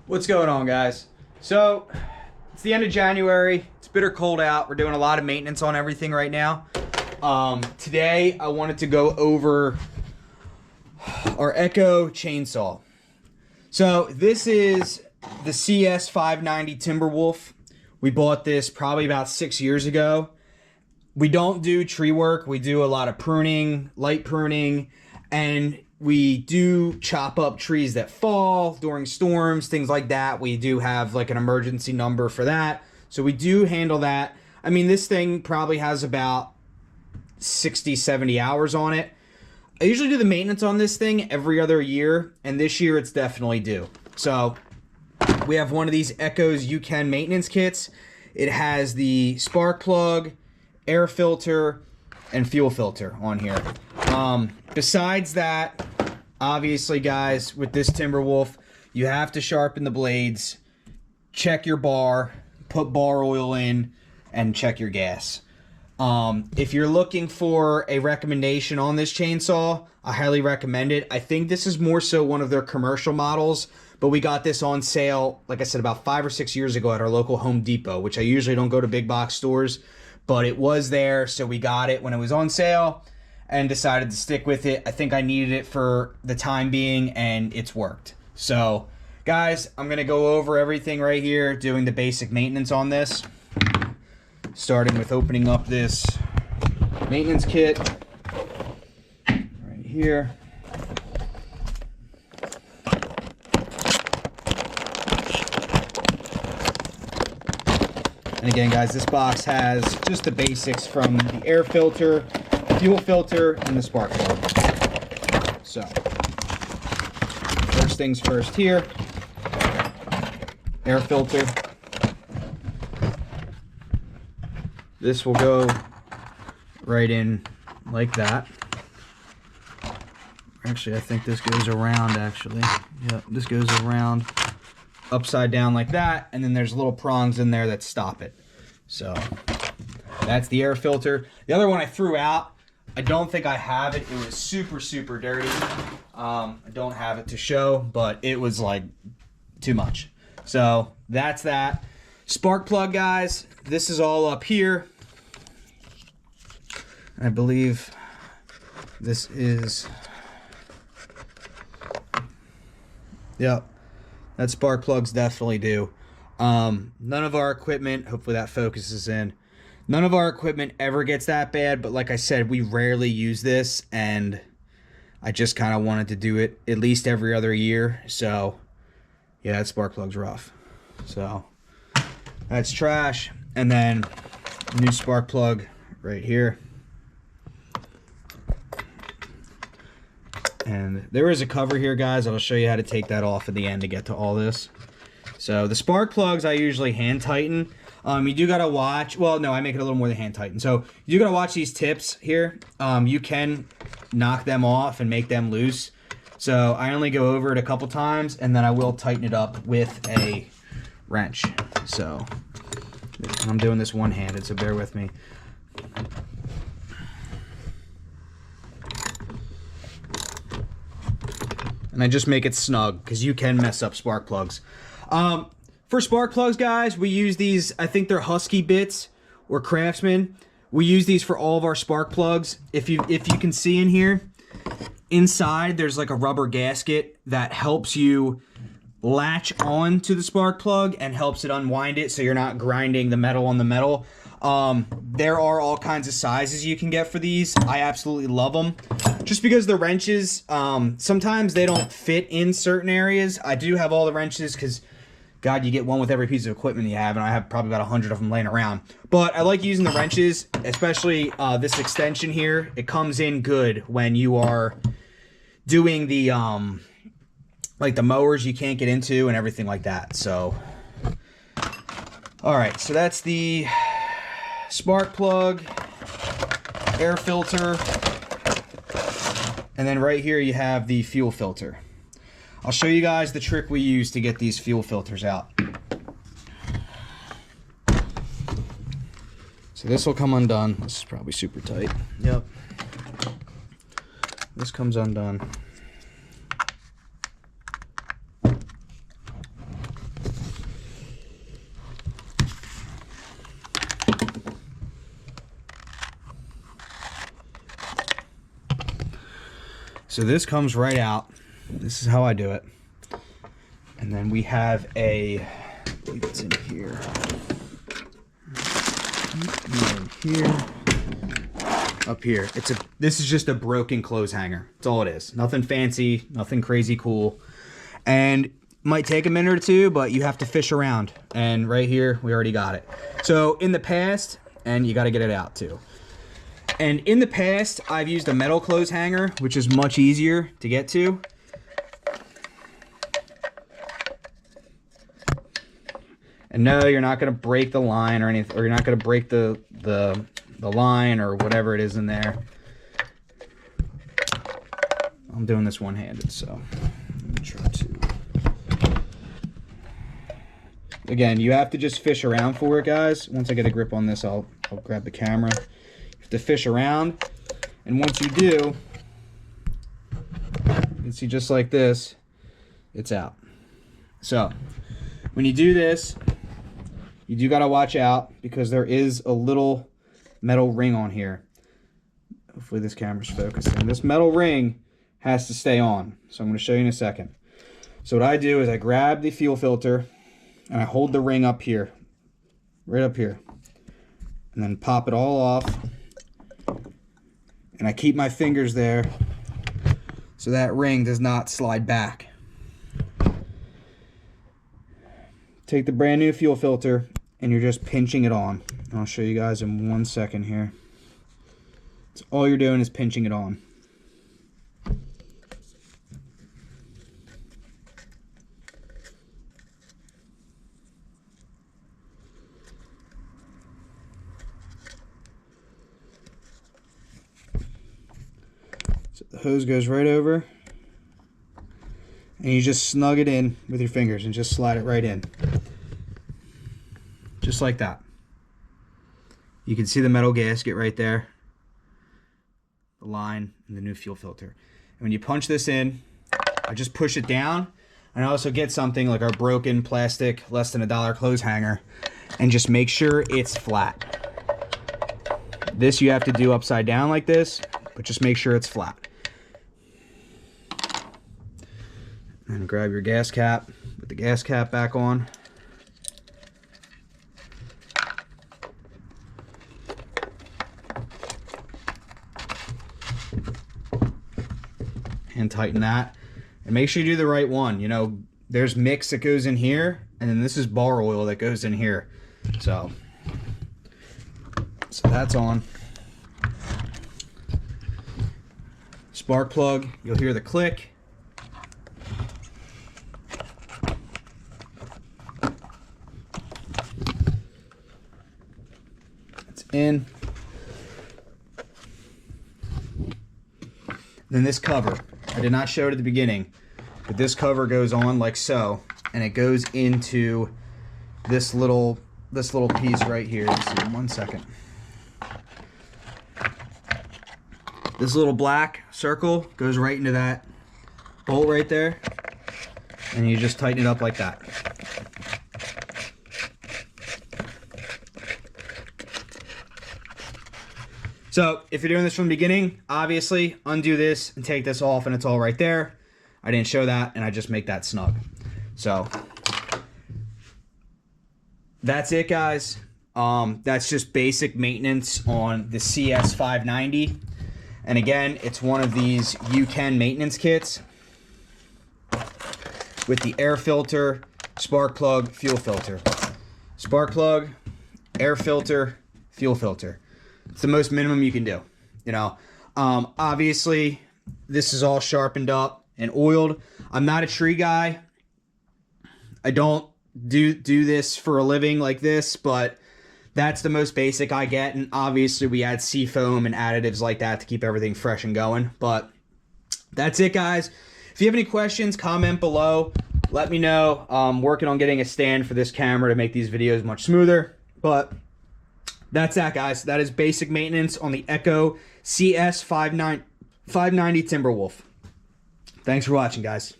What's going on, guys? So it's the end of January. It's bitter cold out. We're doing a lot of maintenance on everything right now. Today I wanted to go over our Echo chainsaw. So this is the CS-590 Timberwolf. We bought this probably about 6 years ago. We don't do tree work. We do a lot of pruning, light pruning, and we do chop up trees that fall during storms, things like that. We do have like an emergency number for that. So we do handle that. I mean, this thing probably has about 60, 70 hours on it. I usually do the maintenance on this thing every other year, and this year it's definitely due. So we have one of these Echo's You Can maintenance kits. It has the spark plug, air filter, and fuel filter on here. Besides that, obviously, guys, with this Timberwolf, you have to sharpen the blades, check your bar, put bar oil in, and check your gas. If you're looking for a recommendation on this chainsaw, I highly recommend it. I think this is more so one of their commercial models, but we got this on sale, like I said, about 5 or 6 years ago at our local Home Depot, which I usually don't go to big box stores, but it was there, so we got it when it was on sale and decided to stick with it. I think I needed it for the time being, and it's worked. So, guys, I'm going to go over everything right here, doing the basic maintenance on this. Starting with opening up this maintenance kit right here. And again, guys, this box has just the basics from the air filter, fuel filter, and the spark plug. So, first things first here, air filter. This will go right in like that. Actually, I think this goes around, actually. Yep, this goes around upside down like that, and then there's little prongs in there that stop it. So that's the air filter. The other one I threw out, I don't think I have it. It was super, super dirty. I don't have it to show, but it was like too much. So that's that. Spark plug, guys, this is all up here. I believe this is, yep, that spark plugs definitely do. None of our equipment, hopefully that focuses in, none of our equipment ever gets that bad, but like I said, we rarely use this, and I just kind of wanted to do it at least every other year. So yeah, that spark plug's rough. So that's trash. And then new spark plug right here. And there is a cover here, guys. I'll show you how to take that off at the end to get to all this. So the spark plugs I usually hand tighten. You do gotta watch, well, no, I make it a little more than hand tighten. So you do gotta watch these tips here. You can knock them off and make them loose. So I only go over it a couple times, and then I will tighten it up with a wrench. So I'm doing this one-handed, so bear with me. And I just make it snug, because you can mess up spark plugs. For spark plugs, guys, we use these, I think they're Husky bits or Craftsman. We use these for all of our spark plugs. If you can see in here, inside there's like a rubber gasket that helps you latch on to the spark plug and helps it unwind it so you're not grinding the metal on the metal. There are all kinds of sizes you can get for these. I absolutely love them. Just because the wrenches, sometimes they don't fit in certain areas. I do have all the wrenches because, God, you get one with every piece of equipment you have, and I have probably about 100 of them laying around. But I like using the wrenches, especially this extension here. It comes in good when you are doing the, like the mowers you can't get into and everything like that. So, all right, so that's the spark plug, air filter, and then right here you have the fuel filter. I'll show you guys the trick we use to get these fuel filters out. So this will come undone. This is probably super tight. Yep. This comes undone. So this comes right out. This is how I do it. And then we have I believe it's in here. In here. Up here. This is just a broken clothes hanger. That's all it is. Nothing fancy, nothing crazy cool. And might take a minute or two, but you have to fish around. And right here, we already got it. So in the past, and you got to get it out too. And in the past, I've used a metal clothes hanger, which is much easier to get to. And no, you're not going to break the line or anything, or you're not going to break the line or whatever it is in there. I'm doing this one-handed, so let me try to. Again, you have to just fish around for it, guys. Once I get a grip on this, I'll grab the camera. You have to fish around, and once you do, you can see just like this, it's out. So when you do this, you do got to watch out because there is a little metal ring on here. Hopefully this camera's focusing. This metal ring has to stay on. So I'm going to show you in a second. So what I do is I grab the fuel filter and I hold the ring up here, right up here, and then pop it all off. And I keep my fingers there so that ring does not slide back. Take the brand new fuel filter and you're just pinching it on. I'll show you guys in 1 second here. So all you're doing is pinching it on. So the hose goes right over, and you just snug it in with your fingers and just slide it right in. Just like that. You can see the metal gasket right there, the line, and the new fuel filter. And when you punch this in, I just push it down, and I also get something like our broken plastic, less than $1 clothes hanger, and just make sure it's flat. This you have to do upside down like this, but just make sure it's flat. And grab your gas cap, put the gas cap back on. And tighten that, and make sure you do the right one. You know, there's mix that goes in here, and then this is bar oil that goes in here. So that's on. Spark plug, you'll hear the click. It's in. Then this cover, I did not show it at the beginning, but this cover goes on like so, and it goes into this little piece right here. Let's see, 1 second. This little black circle goes right into that bolt right there, and you just tighten it up like that. So if you're doing this from the beginning, obviously undo this and take this off and it's all right there. I didn't show that, and I just make that snug. So that's it, guys. That's just basic maintenance on the CS-590. And again, it's one of these U10 maintenance kits with the air filter, spark plug, fuel filter. Spark plug, air filter, fuel filter. It's the most minimum you can do, you know. Obviously, this is all sharpened up and oiled. I'm not a tree guy. I don't do this for a living like this, but that's the most basic I get. And obviously, we add seafoam and additives like that to keep everything fresh and going. But that's it, guys. If you have any questions, comment below. Let me know. I'm working on getting a stand for this camera to make these videos much smoother. But that's that, guys. That is basic maintenance on the Echo CS-590 Timberwolf. Thanks for watching, guys.